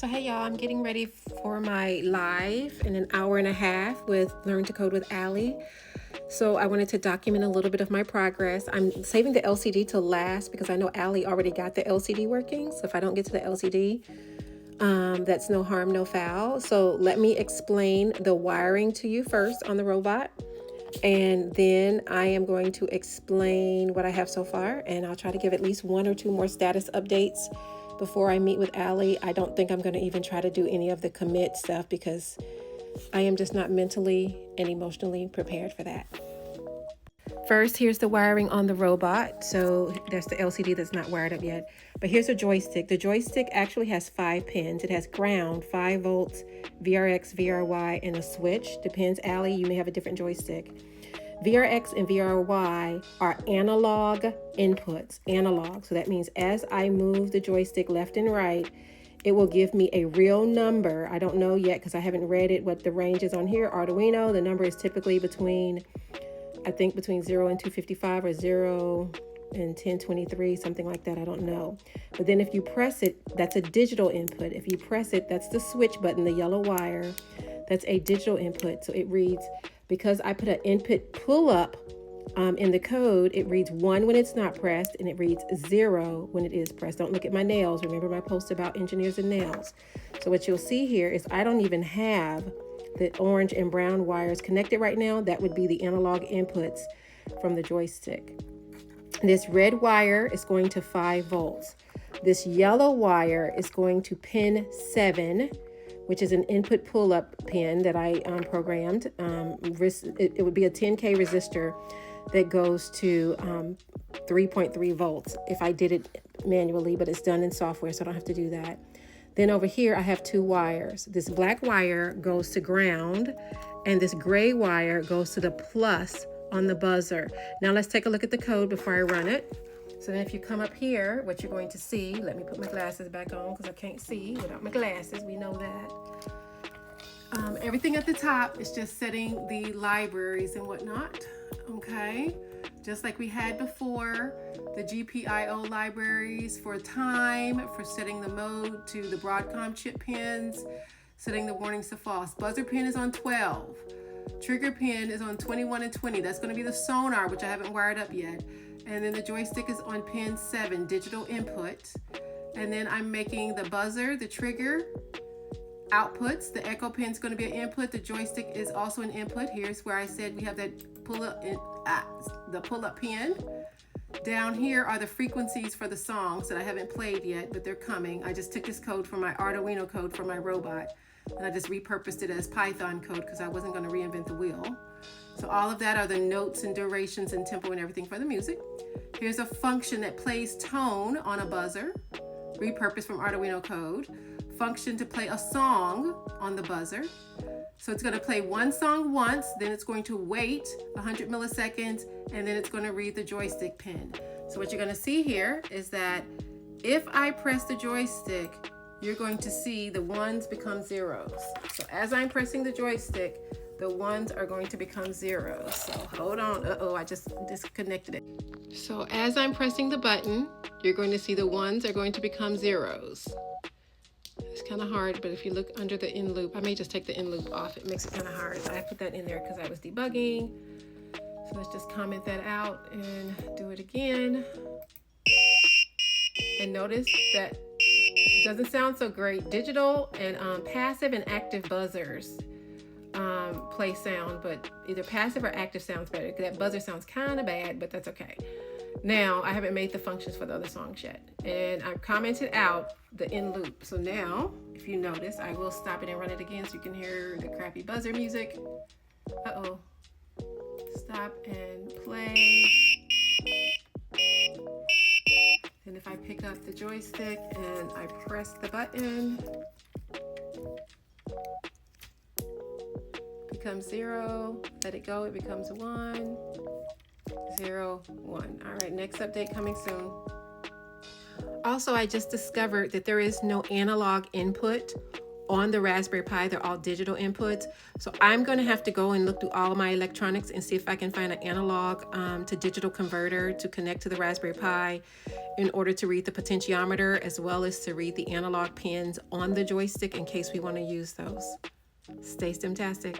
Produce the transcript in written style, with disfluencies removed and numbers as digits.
So hey y'all, I'm getting ready for my live in an hour and a half with Learn to Code with Allie. So I wanted to document a little bit of my progress. I'm saving the LCD to last because I know Allie already got the LCD working. So if I don't get to the LCD, that's no harm, no foul. So let me explain the wiring to you first on the robot. And then I am going to explain what I have so far, and I'll try to give at least one or two more status updates before I meet with Allie. I don't think I'm going to even try to do any of the commit stuff because I am just not mentally and emotionally prepared for that. First, here's the wiring on the robot. So there's the LCD that's not wired up yet. But here's a joystick. The joystick actually has 5 pins. It has ground, 5 volts, VRX, VRY, and a switch. Depends, Allie, you may have a different joystick. VRX and VRY are analog inputs, analog. So that means as I move the joystick left and right, it will give me a real number. I don't know yet because I haven't read it, what the range is on here. Arduino, the number is typically between 0 and 255 or 0 and 1023, something like that. I don't know. But then if you press it, that's a digital input. If you press it, that's the switch button, the yellow wire. That's a digital input. So it reads, because I put an input pull up in the code, it reads 1 when it's not pressed and it reads 0 when it is pressed. Don't look at my nails. Remember my post about engineers and nails. So what you'll see here is I don't even have the orange and brown wires connected right now. That would be the analog inputs from the joystick. This red wire is going to 5 volts. This yellow wire is going to pin 7, which is an input pull-up pin that I programmed. It would be a 10K resistor that goes to 3.3 volts if I did it manually, but it's done in software, so I don't have to do that. Then over here, I have 2 wires. This black wire goes to ground, and this gray wire goes to the plus on the buzzer. Now let's take a look at the code before I run it. So then if you come up here, what you're going to see, let me put my glasses back on because I can't see without my glasses. We know that. Everything at the top is just setting the libraries and whatnot, okay? Just like we had before, the GPIO libraries for time, for setting the mode to the Broadcom chip pins, setting the warnings to false. Buzzer pin is on 12. Trigger pin is on 21 and 20. That's going to be the sonar, which I haven't wired up yet. And then the joystick is on pin 7, digital input. And then I'm making the buzzer, the trigger, outputs. The echo pin is going to be an input. The joystick is also an input. Here's where I said we have that pull-up, the pull-up pin. Down here are the frequencies for the songs that I haven't played yet, but they're coming. I just took this code from my Arduino code for my robot, and I just repurposed it as Python code because I wasn't going to reinvent the wheel. So all of that are the notes and durations and tempo and everything for the music. Here's a function that plays tone on a buzzer, repurposed from Arduino code. Function to play a song on the buzzer. So it's going to play one song once, then it's going to wait 100 milliseconds, and then it's going to read the joystick pin. So what you're going to see here is that if I press the joystick, you're going to see the ones become zeros. So as I'm pressing the joystick, the ones are going to become zeros. So hold on. I just disconnected it. So as I'm pressing the button, you're going to see the ones are going to become zeros. It's kind of hard, but if you look under the in loop, I may just take the in loop off. It makes it kind of hard. I put that in there because I was debugging. So let's just comment that out and do it again. And notice that it doesn't sound so great. Digital and passive and active buzzers play sound, but either passive or active sounds better. That buzzer sounds kind of bad, but that's okay. Now, I haven't made the functions for the other songs yet, and I've commented out the in loop. So now, if you notice, I will stop it and run it again so you can hear the crappy buzzer music. Stop and play. And if I pick up the joystick and I press the button, becomes 0, let it go, it becomes 1, 0, 1. All right, next update coming soon. Also, I just discovered that there is no analog input on the Raspberry Pi. They're all digital inputs. So I'm going to have to go and look through all of my electronics and see if I can find an analog to digital converter to connect to the Raspberry Pi in order to read the potentiometer, as well as to read the analog pins on the joystick in case we want to use those. Stay STEMtastic.